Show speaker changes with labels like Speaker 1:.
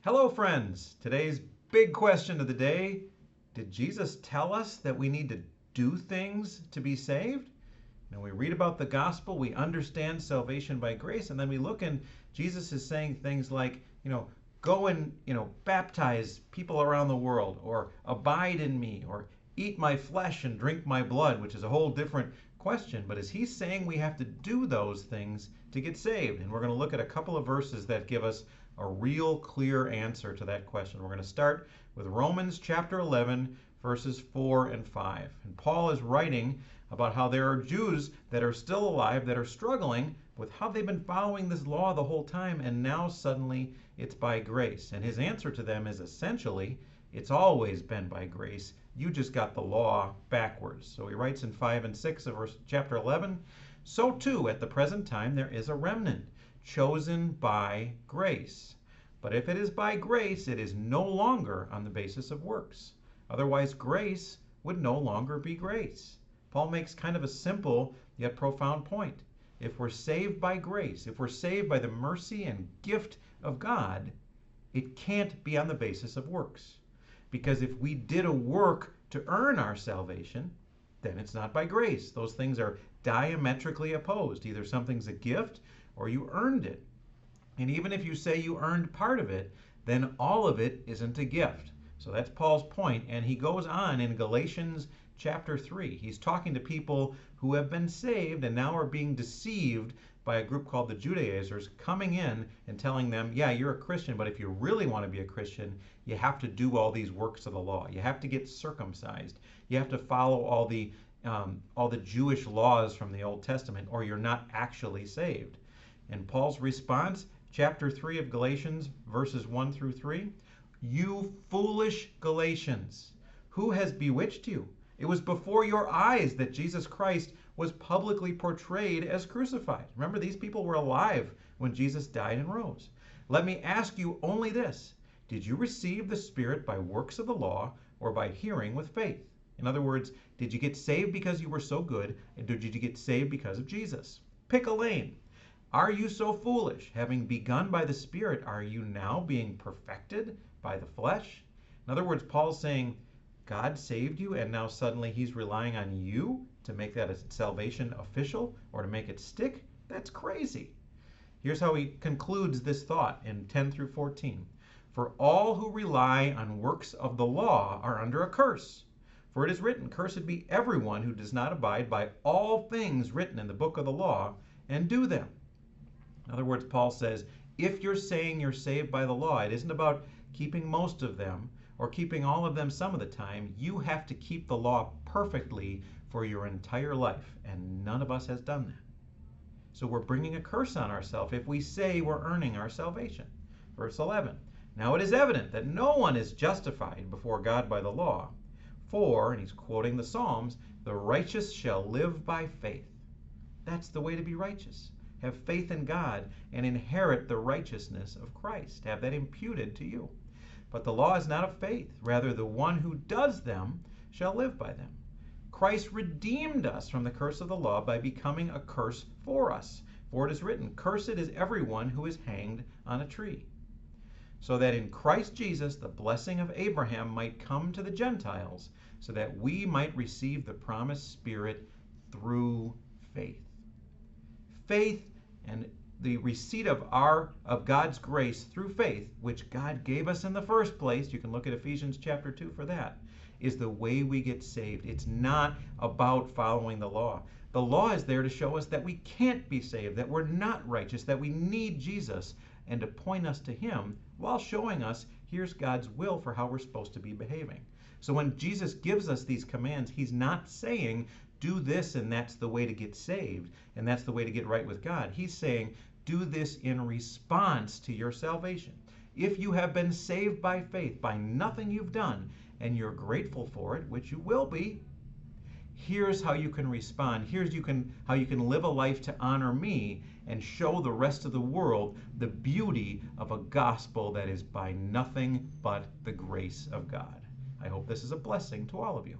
Speaker 1: Hello, friends. Today's big question of the day: did Jesus tell us that we need to do things to be saved? Now, we read about the gospel, we understand salvation by grace, and then we look and Jesus is saying things like, go and, baptize people around the world, or abide in me, or eat my flesh and drink my blood, which is a whole different question. But is he saying we have to do those things to get saved? And we're going to look at a couple of verses that give us a real clear answer to that question. We're going to start with Romans chapter 11, verses 4 and 5. And Paul is writing about how there are Jews that are still alive that are struggling with how they've been following this law the whole time, and now suddenly it's by grace. And his answer to them is essentially, it's always been by grace. You just got the law backwards. So he writes in 5 and 6 of chapter 11, so too at the present time there is a remnant chosen by grace. But if it is by grace, it is no longer on the basis of works. Otherwise, grace would no longer be grace. Paul makes kind of a simple yet profound point. If we're saved by grace, if we're saved by the mercy and gift of God, it can't be on the basis of works. Because if we did a work to earn our salvation, then it's not by grace. Those things are diametrically opposed. Either something's a gift or you earned it. And even if you say you earned part of it, then all of it isn't a gift. So that's Paul's point. And he goes on in Galatians chapter 3. He's talking to people who have been saved and now are being deceived by a group called the Judaizers, coming in and telling them, yeah, you're a Christian, but if you really want to be a Christian, you have to do all these works of the law. You have to get circumcised. You have to follow all the Jewish laws from the Old Testament, or you're not actually saved. And Paul's response, chapter 3 of Galatians, verses 1 through 3, you foolish Galatians, who has bewitched you? It was before your eyes that Jesus Christ was publicly portrayed as crucified. Remember, these people were alive when Jesus died and rose. Let me ask you only this: did you receive the Spirit by works of the law or by hearing with faith? In other words, did you get saved because you were so good, and did you get saved because of Jesus? Pick a lane. Are you so foolish? Having begun by the Spirit, are you now being perfected by the flesh? In other words, Paul's saying, God saved you, and now suddenly he's relying on you to make that a salvation official or to make it stick? That's crazy. Here's how he concludes this thought in 10 through 14. For all who rely on works of the law are under a curse. For it is written, cursed be everyone who does not abide by all things written in the book of the law and do them. In other words, Paul says, if you're saying you're saved by the law, it isn't about keeping most of them or keeping all of them some of the time. You have to keep the law perfectly for your entire life, and none of us has done that. So we're bringing a curse on ourselves if we say we're earning our salvation. Verse 11, now it is evident that no one is justified before God by the law, for, and he's quoting the Psalms, the righteous shall live by faith. That's the way to be righteous. Have faith in God and inherit the righteousness of Christ. Have that imputed to you. But the law is not of faith. Rather, the one who does them shall live by them. Christ redeemed us from the curse of the law by becoming a curse for us. For it is written, cursed is everyone who is hanged on a tree. So that in Christ Jesus the blessing of Abraham might come to the Gentiles, so that we might receive the promised Spirit through faith. Faith and the receipt of God's grace through faith, which God gave us in the first place, you can look at Ephesians chapter 2 for that, is the way we get saved. It's not about following the law. The law is there to show us that we can't be saved, that we're not righteous, that we need Jesus, and to point us to him while showing us here's God's will for how we're supposed to be behaving. So when Jesus gives us these commands, he's not saying, do this and that's the way to get saved and that's the way to get right with God. He's saying, do this in response to your salvation. If you have been saved by faith, by nothing you've done, and you're grateful for it, which you will be, here's how you can respond. Here's how you can live a life to honor me and show the rest of the world the beauty of a gospel that is by nothing but the grace of God. I hope this is a blessing to all of you.